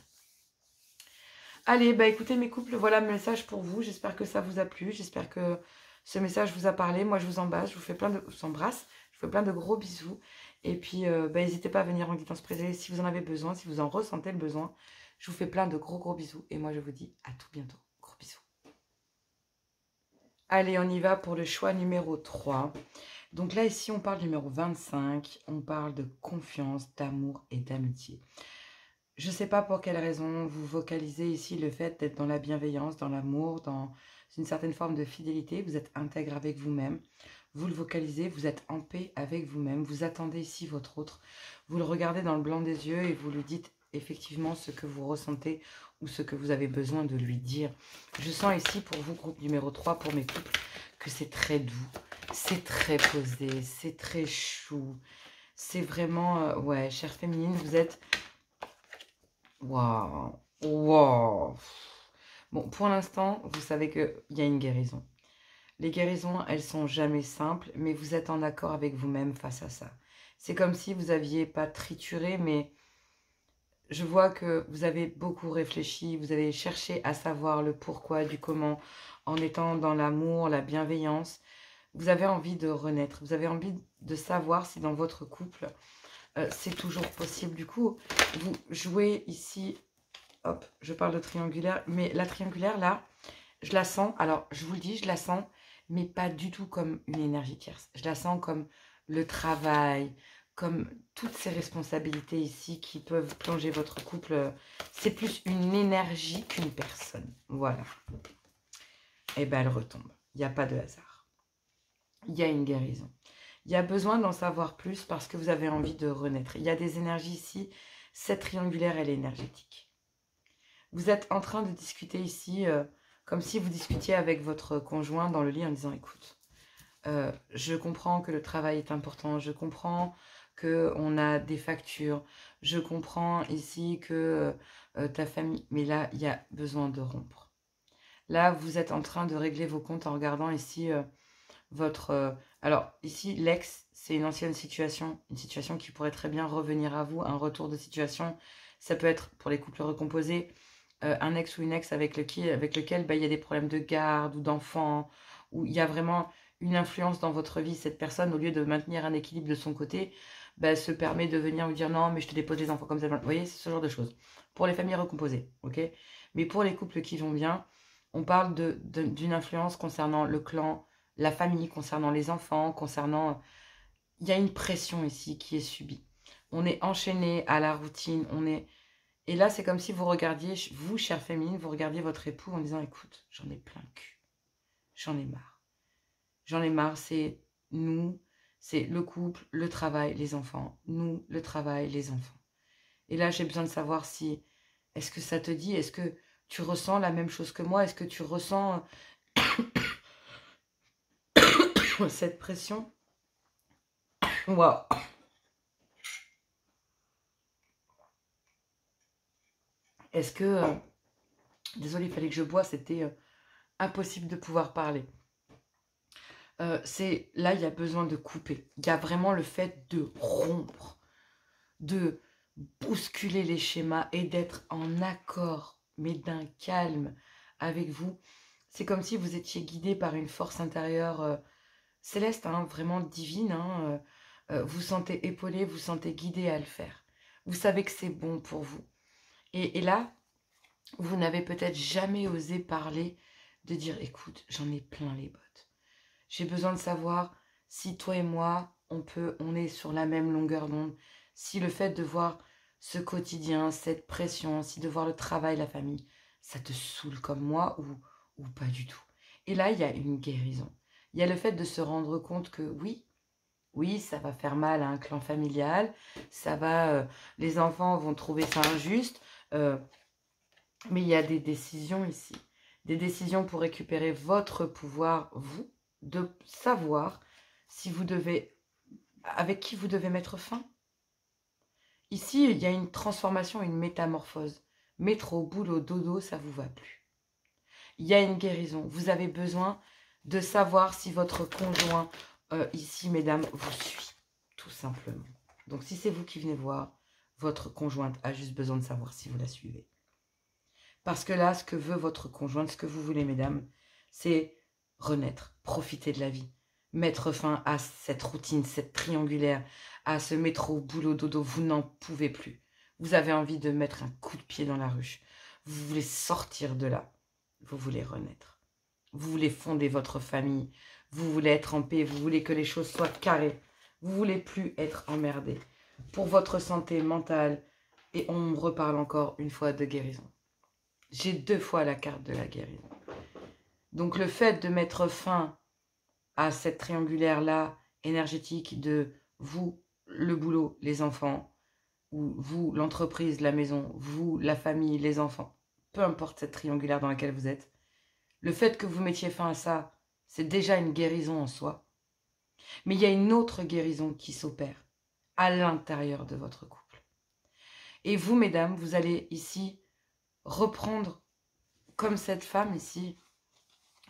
Allez, bah écoutez mes couples, voilà le message pour vous. J'espère que ça vous a plu. J'espère que ce message vous a parlé. Moi, je vous embrasse. Je vous fais plein de... Je vous embrasse. Je vous fais plein de gros bisous. Et puis, n'hésitez pas à venir en guidance privée si vous en avez besoin, si vous en ressentez le besoin. Je vous fais plein de gros bisous. Et moi, je vous dis à tout bientôt. Gros bisous. Allez, on y va pour le choix numéro 3. Donc là, ici, on parle du numéro 25. On parle de confiance, d'amour et d'amitié. Je ne sais pas pour quelle raison vous vocalisez ici le fait d'être dans la bienveillance, dans l'amour, dans une certaine forme de fidélité. Vous êtes intègre avec vous-même. Vous le vocalisez, vous êtes en paix avec vous-même. Vous attendez ici votre autre. Vous le regardez dans le blanc des yeux et vous lui dites effectivement ce que vous ressentez ou ce que vous avez besoin de lui dire. Je sens ici pour vous, groupe numéro 3, pour mes couples, que c'est très doux, c'est très posé, c'est très chou. C'est vraiment, ouais, chère féminine, vous êtes... Waouh, waouh. Bon, pour l'instant, vous savez qu'il y a une guérison. Les guérisons, elles sont jamais simples, mais vous êtes en accord avec vous-même face à ça. C'est comme si vous n'aviez pas trituré, mais je vois que vous avez beaucoup réfléchi, vous avez cherché à savoir le pourquoi du comment, en étant dans l'amour, la bienveillance. Vous avez envie de renaître, vous avez envie de savoir si dans votre couple, c'est toujours possible. Du coup, vous jouez ici, hop, je parle de triangulaire, mais la triangulaire, là, je la sens, alors je vous le dis, je la sens, mais pas du tout comme une énergie tierce. Je la sens comme le travail, comme toutes ces responsabilités ici qui peuvent plonger votre couple. C'est plus une énergie qu'une personne. Voilà. Et bien, elle retombe. Il n'y a pas de hasard. Il y a une guérison. Il y a besoin d'en savoir plus parce que vous avez envie de renaître. Il y a des énergies ici. Cette triangulaire, elle est énergétique. Vous êtes en train de discuter ici... comme si vous discutiez avec votre conjoint dans le lit en disant « Écoute, je comprends que le travail est important, je comprends qu'on a des factures, je comprends ici que ta famille... Mais là, il y a besoin de rompre. Là, vous êtes en train de régler vos comptes en regardant ici votre... alors, ici, l'ex, c'est une ancienne situation, une situation qui pourrait très bien revenir à vous, un retour de situation. Ça peut être, pour les couples recomposés, un ex ou une ex avec lequel il y a des problèmes de garde ou d'enfants, où il y a vraiment une influence dans votre vie. Cette personne, au lieu de maintenir un équilibre de son côté, se permet de venir vous dire non, mais je te dépose les enfants comme ça. Vous voyez, c'est ce genre de choses. Pour les familles recomposées, ok. Mais pour les couples qui vont bien, on parle d'une influence concernant le clan, la famille, concernant les enfants, concernant... Il y a une pression ici qui est subie. On est enchaîné à la routine, on est... Et là, c'est comme si vous regardiez, vous, chère féminine, vous regardiez votre époux en disant « Écoute, j'en ai plein le cul. J'en ai marre. J'en ai marre, c'est nous, c'est le couple, le travail, les enfants. Nous, le travail, les enfants. » Et là, j'ai besoin de savoir si... Est-ce que ça te dit? Est-ce que tu ressens la même chose que moi? Est-ce que tu ressens cette pression? Waouh! Est-ce que... désolée, il fallait que je bois, c'était impossible de pouvoir parler. Là, il y a besoin de couper. Il y a vraiment le fait de rompre, de bousculer les schémas et d'être en accord, mais d'un calme avec vous. C'est comme si vous étiez guidé par une force intérieure céleste, hein, vraiment divine. Hein, vous sentez épaulé, vous sentez guidé à le faire. Vous savez que c'est bon pour vous. Et là, vous n'avez peut-être jamais osé parler, de dire, écoute, j'en ai plein les bottes. J'ai besoin de savoir si toi et moi, on est sur la même longueur d'onde. Si le fait de voir ce quotidien, cette pression, si de voir le travail, la famille, ça te saoule comme moi ou pas du tout. Et là, il y a une guérison. Il y a le fait de se rendre compte que oui, ça va faire mal à un clan familial, les enfants vont trouver ça injuste, mais il y a des décisions ici. Des décisions pour récupérer votre pouvoir, vous, de savoir si vous devez, avec qui vous devez mettre fin. Ici, il y a une transformation, une métamorphose. Métro, boulot, dodo, ça ne vous va plus. Il y a une guérison. Vous avez besoin de savoir si votre conjoint, ici, mesdames, vous suit, tout simplement. Donc, si c'est vous qui venez voir, votre conjointe a juste besoin de savoir si vous la suivez. Parce que là, ce que veut votre conjointe, ce que vous voulez, mesdames, c'est renaître, profiter de la vie, mettre fin à cette routine, cette triangulaire, à ce métro, boulot, dodo. Vous n'en pouvez plus. Vous avez envie de mettre un coup de pied dans la ruche. Vous voulez sortir de là. Vous voulez renaître. Vous voulez fonder votre famille. Vous voulez être en paix. Vous voulez que les choses soient carrées. Vous voulez plus être emmerdé. Pour votre santé mentale. Et on me reparle encore une fois de guérison. J'ai 2 fois la carte de la guérison. Donc le fait de mettre fin à cette triangulaire-là énergétique de vous, le boulot, les enfants, ou vous, l'entreprise, la maison, vous, la famille, les enfants, peu importe cette triangulaire dans laquelle vous êtes, le fait que vous mettiez fin à ça, c'est déjà une guérison en soi. Mais il y a une autre guérison qui s'opère à l'intérieur de votre couple. Et vous, mesdames, vous allez ici reprendre, comme cette femme ici,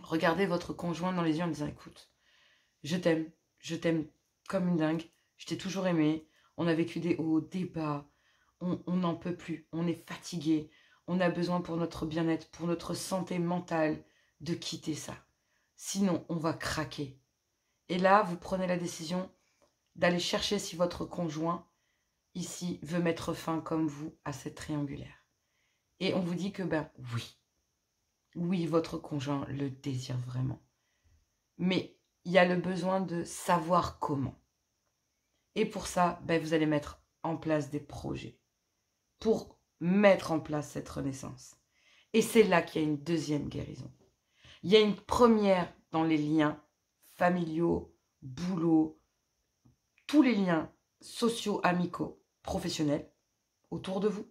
regardez votre conjoint dans les yeux en disant, écoute, je t'aime comme une dingue, je t'ai toujours aimé, on a vécu des hauts, des bas, on n'en peut plus, on est fatigué, on a besoin pour notre bien-être, pour notre santé mentale, de quitter ça. Sinon, on va craquer. Et là, vous prenez la décision d'aller chercher si votre conjoint, ici, veut mettre fin, comme vous, à cette triangulaire. Et on vous dit que, oui, votre conjoint le désire vraiment. Mais il y a le besoin de savoir comment. Et pour ça, vous allez mettre en place des projets pour mettre en place cette renaissance. Et c'est là qu'il y a une deuxième guérison. Il y a une première dans les liens familiaux, boulot, tous les liens sociaux, amicaux, professionnels autour de vous.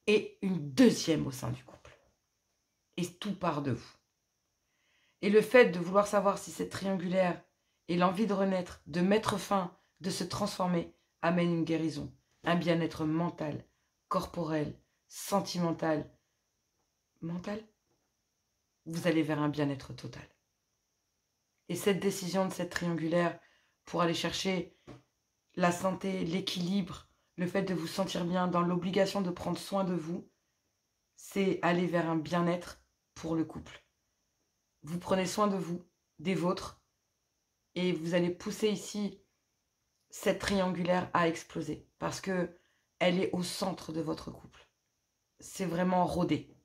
Et une deuxième au sein du couple. Et tout part de vous. Et le fait de vouloir savoir si c'est triangulaire et l'envie de renaître, de mettre fin, de se transformer, amène une guérison, un bien-être mental, corporel, sentimental, mental. Vous allez vers un bien-être total. Et cette décision de cette triangulaire pour aller chercher la santé, l'équilibre, le fait de vous sentir bien, dans l'obligation de prendre soin de vous, c'est aller vers un bien-être pour le couple. Vous prenez soin de vous, des vôtres, et vous allez pousser ici cette triangulaire à exploser parce que elle est au centre de votre couple. C'est vraiment rodé.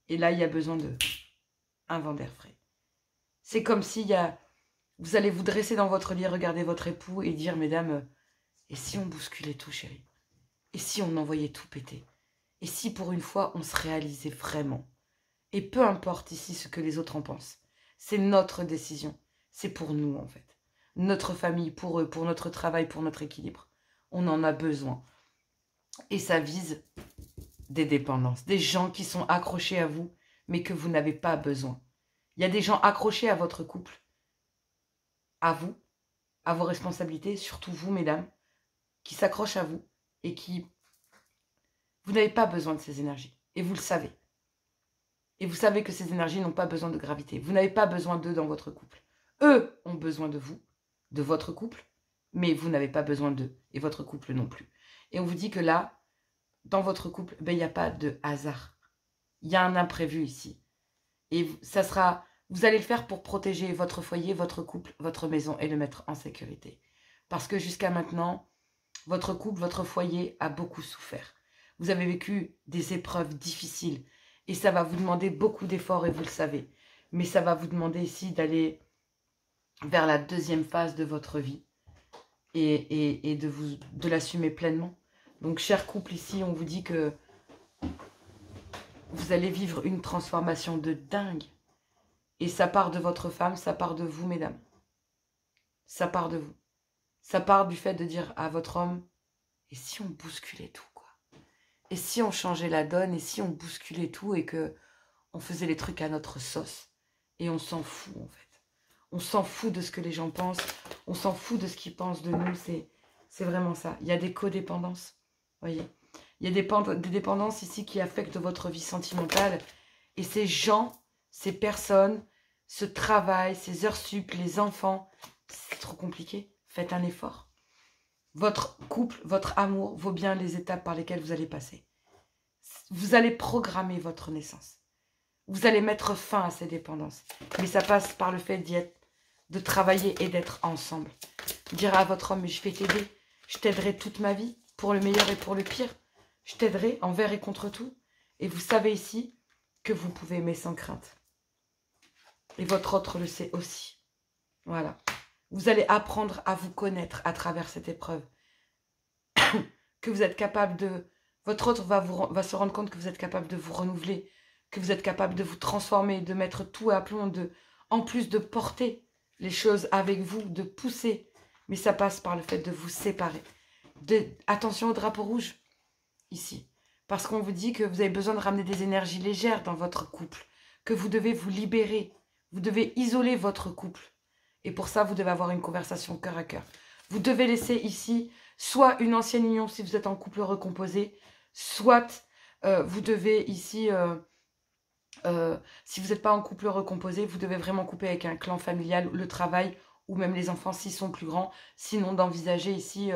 Et là, il y a besoin d'un vent d'air frais. C'est comme si vous allez vous dresser dans votre lit, regarder votre époux et dire, mesdames, et si on bousculait tout, chérie? Et si on envoyait tout péter? Et si pour une fois, on se réalisait vraiment? Et peu importe ici ce que les autres en pensent. C'est notre décision. C'est pour nous, en fait. Notre famille, pour eux, pour notre travail, pour notre équilibre. On en a besoin. Et ça vise des dépendances. Des gens qui sont accrochés à vous, mais que vous n'avez pas besoin. Il y a des gens accrochés à votre couple, à vous, à vos responsabilités, surtout vous, mesdames, qui s'accrochent à vous et qui... Vous n'avez pas besoin de ces énergies. Et vous le savez. Et vous savez que ces énergies n'ont pas besoin de gravité. Vous n'avez pas besoin d'eux dans votre couple. Eux ont besoin de vous, de votre couple, mais vous n'avez pas besoin d'eux. Et votre couple non plus. Et on vous dit que là, dans votre couple, il n'y a pas de hasard. Il y a un imprévu ici. Et ça sera Vous allez le faire pour protéger votre foyer, votre couple, votre maison et le mettre en sécurité. Parce que jusqu'à maintenant, votre couple, votre foyer a beaucoup souffert. Vous avez vécu des épreuves difficiles et ça va vous demander beaucoup d'efforts et vous le savez. Mais ça va vous demander ici d'aller vers la deuxième phase de votre vie et de l'assumer pleinement. Donc, cher couple, ici, on vous dit que vous allez vivre une transformation de dingue. Et ça part de votre femme, ça part de vous, mesdames. Ça part de vous. Ça part du fait de dire à votre homme, et si on bousculait tout, quoi? Et si on changeait la donne, et si on bousculait tout et que on faisait les trucs à notre sauce? Et on s'en fout, en fait. On s'en fout de ce que les gens pensent. On s'en fout de ce qu'ils pensent de nous. C'est vraiment ça. Il y a des codépendances. Voyez, il y a des dépendances ici qui affectent votre vie sentimentale. Et ces gens, ces personnes, ce travail, ces heures sup, les enfants, c'est trop compliqué. Faites un effort. Votre couple, votre amour vaut bien les étapes par lesquelles vous allez passer. Vous allez programmer votre naissance. Vous allez mettre fin à ces dépendances. Mais ça passe par le fait d'y être, de travailler et d'être ensemble. Dire à votre homme, mais je vais t'aider. Je t'aiderai toute ma vie, pour le meilleur et pour le pire. Je t'aiderai envers et contre tout. Et vous savez ici que vous pouvez aimer sans crainte. Et votre autre le sait aussi. Voilà. Vous allez apprendre à vous connaître à travers cette épreuve. Que vous êtes capable de... Votre autre va se rendre compte que vous êtes capable de vous renouveler, que vous êtes capable de vous transformer, de mettre tout à plomb, en plus de porter les choses avec vous, de pousser. Mais ça passe par le fait de vous séparer. Attention au drapeau rouge, ici. Parce qu'on vous dit que vous avez besoin de ramener des énergies légères dans votre couple, que vous devez vous libérer, vous devez isoler votre couple. Et pour ça, vous devez avoir une conversation cœur à cœur. Vous devez laisser ici soit une ancienne union si vous êtes en couple recomposé, soit vous devez ici, si vous n'êtes pas en couple recomposé, vous devez vraiment couper avec un clan familial, le travail ou même les enfants s'ils sont plus grands. Sinon, d'envisager ici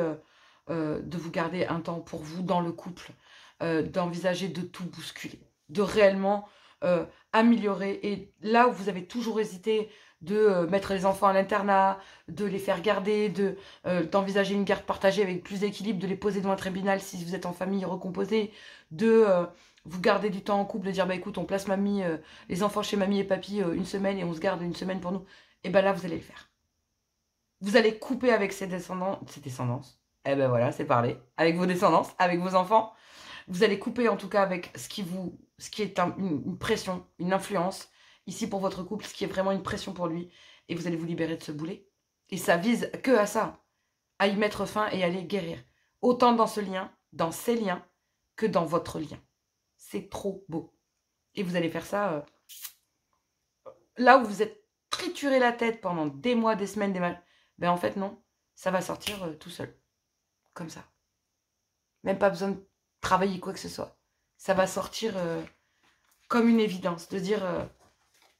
de vous garder un temps pour vous dans le couple, d'envisager de tout bousculer, de réellement améliorer. Et là où vous avez toujours hésité de mettre les enfants à l'internat, de les faire garder, d'envisager une garde partagée avec plus d'équilibre, de les poser devant un tribunal si vous êtes en famille recomposée, de vous garder du temps en couple, de dire bah écoute on place mamie, les enfants chez mamie et papy une semaine et on se garde une semaine pour nous, et ben là vous allez le faire. Vous allez couper avec ces descendances, et ben voilà c'est parlé, avec vos descendances, avec vos enfants, vous allez couper en tout cas avec ce qui est une pression, une influence, ici pour votre couple, ce qui est vraiment une pression pour lui, et vous allez vous libérer de ce boulet. Et ça vise que à ça, à y mettre fin et à aller guérir. Autant dans ce lien, dans ces liens, que dans votre lien. C'est trop beau. Et vous allez faire ça là où vous êtes trituré la tête pendant des mois, des semaines, des mois. Ben en fait non, ça va sortir tout seul. Comme ça. Même pas besoin de travailler quoi que ce soit. Ça va sortir comme une évidence. De dire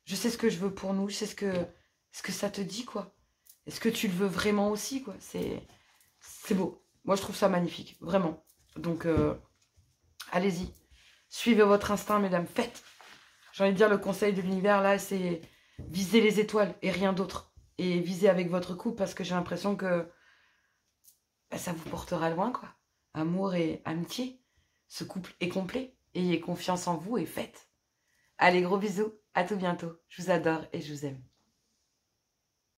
je sais ce que je veux pour nous, je sais ce que ça te dit, quoi. Est-ce que tu le veux vraiment aussi, quoi. C'est beau. Moi, je trouve ça magnifique, vraiment. Donc, allez-y. Suivez votre instinct, mesdames. Faites. J'ai envie de dire, le conseil de l'univers, là, c'est viser les étoiles et rien d'autre. Et viser avec votre couple, parce que j'ai l'impression que bah, ça vous portera loin, quoi. Amour et amitié. Ce couple est complet. Ayez confiance en vous et faites. Allez, gros bisous. À tout bientôt. Je vous adore et je vous aime.